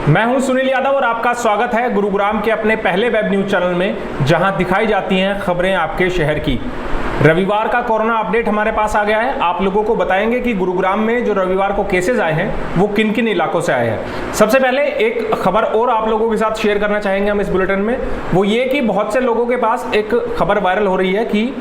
मैं हूं सुनील यादव और आपका स्वागत है गुरुग्राम के अपने पहले वेब न्यूज चैनल में, जहां दिखाई जाती हैं खबरें आपके शहर की। रविवार का कोरोना अपडेट हमारे पास आ गया है। आप लोगों को बताएंगे कि गुरुग्राम में जो रविवार को केसेस आए हैं वो किन किन इलाकों से आए हैं। सबसे पहले एक खबर और आप लोगों के साथ शेयर करना चाहेंगे हम इस बुलेटिन में, वो ये कि बहुत से लोगों के पास एक खबर वायरल हो रही है कि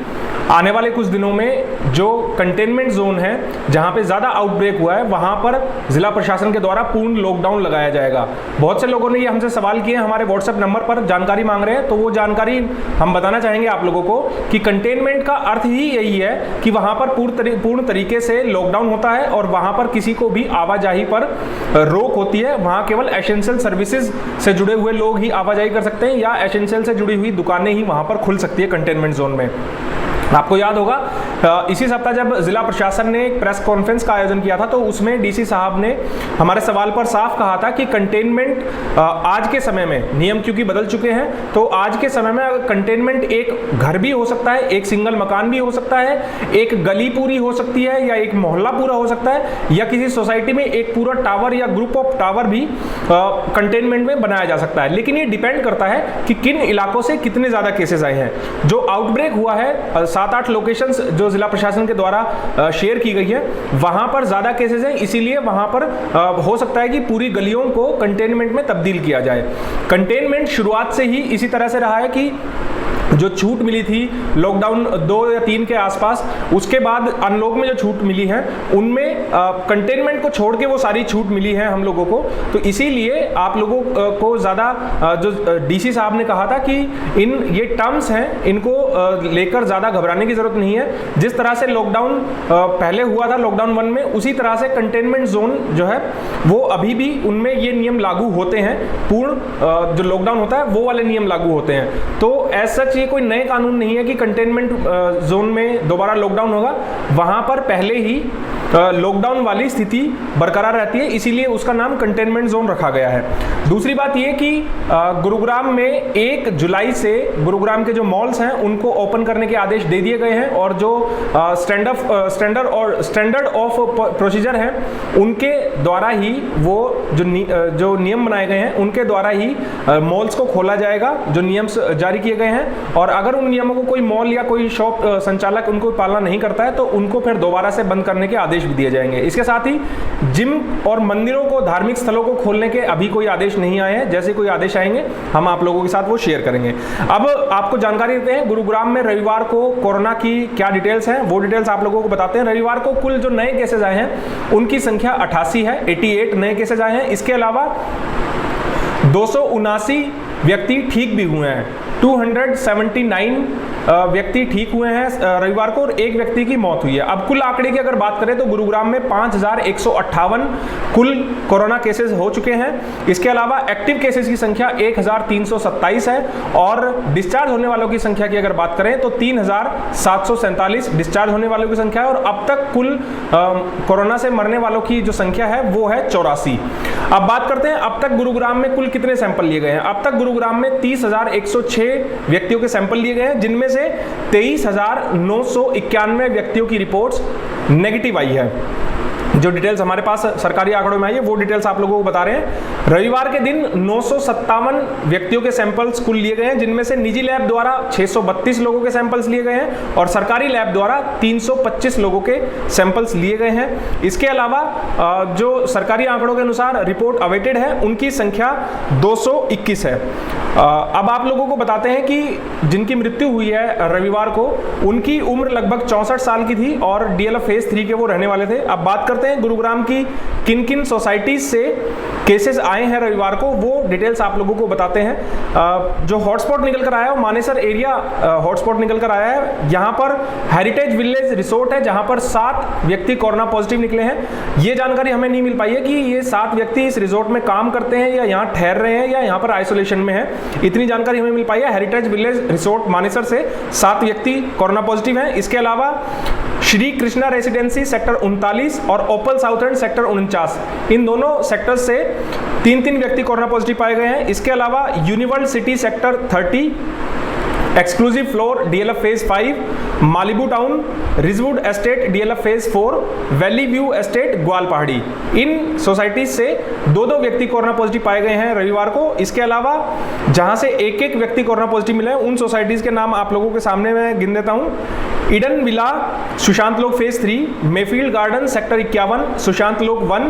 आने वाले कुछ दिनों में जो कंटेनमेंट जोन है, जहां पे ज़्यादा आउटब्रेक हुआ है, वहां पर जिला प्रशासन के द्वारा पूर्ण लॉकडाउन लगाया जाएगा। बहुत से लोगों ने ये हमसे सवाल किए, हमारे व्हाट्सएप नंबर पर जानकारी मांग रहे हैं, तो वो जानकारी हम बताना चाहेंगे आप लोगों को कि कंटेनमेंट का अर्थ ही यही है कि वहां पर पूर्ण तरीके से लॉकडाउन होता है और वहां पर किसी को भी आवाजाही पर रोक होती है। वहां केवल एसेंशियल सर्विसेज से जुड़े हुए लोग ही आवाजाही कर सकते हैं या एसेंशियल से जुड़ी हुई दुकानें ही वहां पर खुल सकती है कंटेनमेंट जोन में। आपको याद होगा इसी सप्ताह जब जिला प्रशासन ने एक प्रेस कॉन्फ्रेंस का आयोजन किया था, तो उसमें डीसी साहब ने हमारे सवाल पर साफ कहा था कि कंटेनमेंट आज के समय में नियम क्योंकि बदल चुके हैं, तो आज के समय में कंटेनमेंट एक घर भी हो सकता है, एक सिंगल मकान भी हो सकता है, एक गली पूरी हो सकती है या एक मोहल्ला पूरा हो सकता है, या किसी सोसाइटी में एक पूरा टावर या ग्रुप ऑफ टावर भी कंटेनमेंट में बनाया जा सकता है। लेकिन ये डिपेंड करता है कि किन इलाकों से कितने ज्यादा केसेस आए हैं। जो आउटब्रेक हुआ है 7-8 लोकेशंस जो जिला प्रशासन के द्वारा शेयर की गई है, वहां पर ज्यादा केसेस हैं, इसीलिए वहां पर हो सकता है कि पूरी गलियों को कंटेनमेंट में तब्दील किया जाए। कंटेनमेंट शुरुआत से ही इसी तरह से रहा है कि जो छूट मिली थी लॉकडाउन 2 या 3 के आसपास, उसके बाद अनलॉक में जो छूट मिली है उनमें कंटेनमेंट को छोड़ के वो सारी छूट मिली है हम लोगों को। तो इसीलिए आप लोगों को ज़्यादा जो डीसी साहब ने कहा था कि ये टर्म्स हैं, इनको लेकर ज़्यादा घबराने की ज़रूरत नहीं है। जिस तरह से लॉकडाउन पहले हुआ था लॉकडाउन 1 में, उसी तरह से कंटेनमेंट जोन जो है वो अभी भी उनमें ये नियम लागू होते हैं। पूर्ण जो लॉकडाउन होता है वो वाले नियम लागू होते हैं। तो एज सच ये कोई नए कानून नहीं है कि कंटेनमेंट जोन में दोबारा लॉकडाउन होगा। वहां पर पहले ही लॉकडाउन वाली स्थिति बरकरार रहती है, इसीलिए उसका नाम कंटेनमेंट जोन रखा गया है। दूसरी बात यह कि गुरुग्राम में 1 जुलाई से गुरुग्राम के जो मॉल्स हैं उनको ओपन करने के आदेश दे दिए गए हैं और जो स्टैंडर्ड ऑफ प्रोसीजर हैं उनके द्वारा ही वो जो नियम बनाए गए हैं उनके द्वारा ही मॉल्स को खोला जाएगा, जो नियम जारी किए गए हैं। और अगर उन नियमों को कोई मॉल या कोई शॉप संचालक उनको पालना नहीं करता है तो उनको फिर दोबारा से बंद करने के आदेश भी दिए जाएंगे। इसके साथ ही जिम और मंदिरों को, धार्मिक स्थलों को खोलने के अभी कोई आदेश नहीं आए हैं। जैसे कोई आदेश आएंगे हम आप लोगों के साथ वो शेयर करेंगे। अब आपको जानकारी देते हैं गुरुग्राम में रविवार को कोरोना की क्या डिटेल्स हैं, वो डिटेल्स आप लोगों को बताते हैं। रविवार को कुल जो नए केसेस आए हैं उनकी संख्या 88 है, 88 नए केसेस आए हैं। इसके अलावा 279 व्यक्ति ठीक भी हुए हैं, 279 व्यक्ति ठीक हुए हैं रविवार को, और 1 व्यक्ति की मौत हुई है। अब कुल आंकड़े की अगर बात करें तो गुरुग्राम में 5158 कुल कोरोना केसेस हो चुके हैं। इसके अलावा एक्टिव केसेस की संख्या 1327 है और डिस्चार्ज होने वालों की संख्या की अगर बात करें तो 3747 डिस्चार्ज होने वालों की संख्या है। और अब तक कुल कोरोना से मरने वालों की जो संख्या है वो है 84। अब बात करते हैं अब तक गुरुग्राम में कुल कितने सैंपल लिए गए हैं। अब तक गुरुग्राम में 30,106 व्यक्तियों के सैंपल लिए गए हैं, जिनमें से 23,991 व्यक्तियों की रिपोर्ट्स नेगेटिव आई है। जो डिटेल्स हमारे पास सरकारी आंकड़ों में आई है वो डिटेल्स आप लोगों को बता रहे हैं। रविवार के दिन 957 व्यक्तियों के सैंपल्स कुल लिए गए हैं, जिनमें से निजी लैब द्वारा 632 लोगों के सैंपल्स लिए गए हैं और सरकारी लैब द्वारा 325 लोगों के सैंपल्स लिए गए हैं। इसके अलावा जो सरकारी आंकड़ों के अनुसार रिपोर्ट अवेटेड है उनकी संख्या 221 है। अब आप लोगों को बताते हैं कि जिनकी मृत्यु हुई है रविवार को, उनकी उम्र लगभग 64 साल की थी और डीएलएफ फेज 3 के वो रहने वाले थे। अब बात करते हैं गुरुग्राम की किन किन सोसाइटीज से केसेस आए हैं रविवार को, वो डिटेल्स आप लोगों को बताते हैं। जो हॉटस्पॉट निकल कर आया है मानेसर एरिया हॉटस्पॉट निकल कर आया है। यहाँ पर हेरिटेज विलेज रिसोर्ट है जहाँ पर 7 व्यक्ति कोरोना पॉजिटिव निकले हैं। ये जानकारी हमें नहीं मिल पाई है कि ये 7 व्यक्ति इस रिसोर्ट में काम करते हैं या यहाँ ठहर रहे हैं या यहाँ पर आइसोलेशन में है, इतनी जानकारी हमें मिल पाई है। हेरिटेज विलेज रिसोर्ट मानेसर से 7 व्यक्ति कोरोना पॉजिटिव हैं। इसके अलावा श्री कृष्णा रेसिडेंसी सेक्टर 39 और ओपल साउथ एंड सेक्टर 49, इन दोनों सेक्टर्स से 3-3 व्यक्ति कोरोना पॉजिटिव पाए गए हैं। इसके अलावा Universal City sector 30, Exclusive Floor DLF phase 5, Malibu Town, Ridgewood Estate DLF phase 4, Valley View Estate Gwal Pahari. इन सोसाइटीज से 2-2 व्यक्ति कोरोना पॉजिटिव पाए गए हैं रविवार को। इसके अलावा जहां से एक व्यक्ति कोरोना पॉजिटिव मिले हैं उन सोसाइटीज के नाम आप लोगों के सामने मैं गिन देता हूं। Eden Villa Sushant Lok phase 3, Mayfield Garden sector 51 Sushant Lok 1,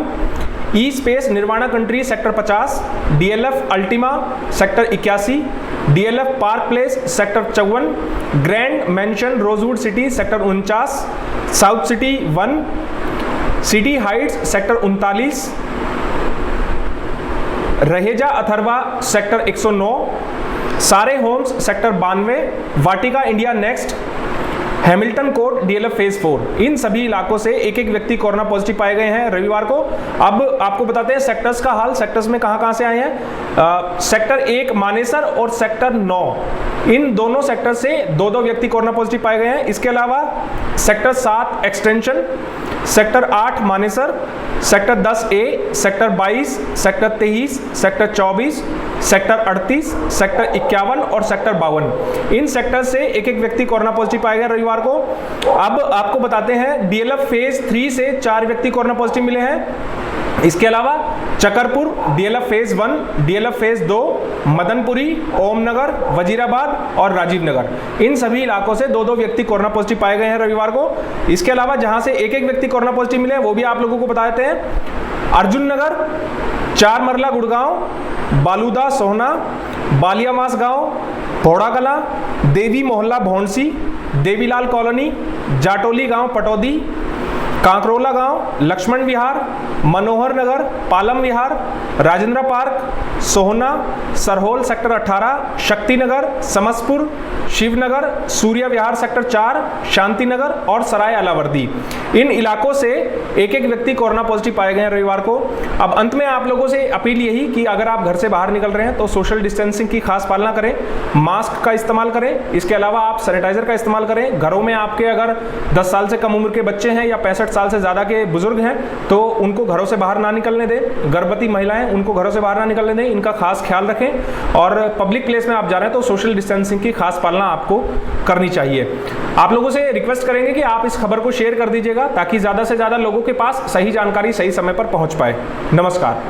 E Space Nirvana Country sector 50, DLF Ultima sector 81, DLF Park Place sector 54, Grand Mansion Rosewood City sector 49, South City 1, City Heights sector 39, Raheja Atharva sector 109, Saare Homes sector 92, Vatika India Next, Hamilton Court DLF phase 4। इन सभी इलाकों से एक व्यक्ति corona positive पाए गए हैं रविवार को। अब आपको बताते हैं सेक्टर्स का हाल। सेक्टर्स में कहां से आए हैं। सेक्टर 1 मानेसर और सेक्टर 9, इन दोनों सेक्टर से 2-2 व्यक्ति कोरोना पॉजिटिव पाए गए हैं। इसके अलावा sector 7 extension, sector 8 Manesar, sector 10A, sector 22, sector 23, sector 24, sector 38, sector 51 और सेक्टर 52, इन सेक्टर से एक व्यक्ति कोरोना पॉजिटिव पाए गए रविवार को। अब आपको बताते हैं DLF फेज 3 से 4 व्यक्ति कोरोना पॉजिटिव मिले हैं। इसके अलावा Chakarpur DLF phase 1, DLF phase 2, Madan Puri, Om Nagar, Wazirabad और राजीव नगर, इन सभी इलाकों से 2-2 व्यक्ति कोरोना पॉजिटिव पाए गए हैं रविवार को। इसके अलावा जहां से एक व्यक्ति कोरोना पॉजिटिव मिले हैं वो भी आप लोगों को बता देते हैं। अर्जुन नगर, चार मरला गुड़गांव, बालूदा सोहना, बालियामास गांव, भोड़ा कला, देवी मोहल्ला भौंसी, देवीलाल कॉलोनी, जाटोली गांव पटौदी, कांकरोला गांव, लक्ष्मण विहार, मनोहर नगर, पालम विहार, राजेंद्र पार्क, सोहना, सरहोल सेक्टर 18, शक्ति नगर, समसपुर, शिवनगर, सूर्य विहार सेक्टर 4, शांति नगर और सराय अलावर्दी, इन इलाकों से एक व्यक्ति कोरोना पॉजिटिव पाए गए हैं रविवार को। अब अंत में आप लोगों से अपील यही कि अगर आप घर से बाहर निकल रहे हैं तो सोशल डिस्टेंसिंग की खास पालना करें, मास्क का इस्तेमाल करें, इसके अलावा आप सैनिटाइजर का इस्तेमाल करें। घरों में आपके अगर 10 साल से कम उम्र के बच्चे हैं या 65 साल से ज़्यादा के बुजुर्ग हैं तो उनको घरों से बाहर ना निकलने दें। गर्भवती महिलाएं उनको घरों से बाहर ना निकलने दें, इनका खास ख्याल रखें। और पब्लिक प्लेस में आप जा रहे हैं तो सोशल डिस्टेंसिंग की खास पालना आपको करनी चाहिए। आप लोगों से रिक्वेस्ट करेंगे कि आप इस खबर को शेयर कर दीजिएगा ताकि ज़्यादा से ज़्यादा लोगों के पास सही जानकारी सही समय पर पहुंच पाए। नमस्कार।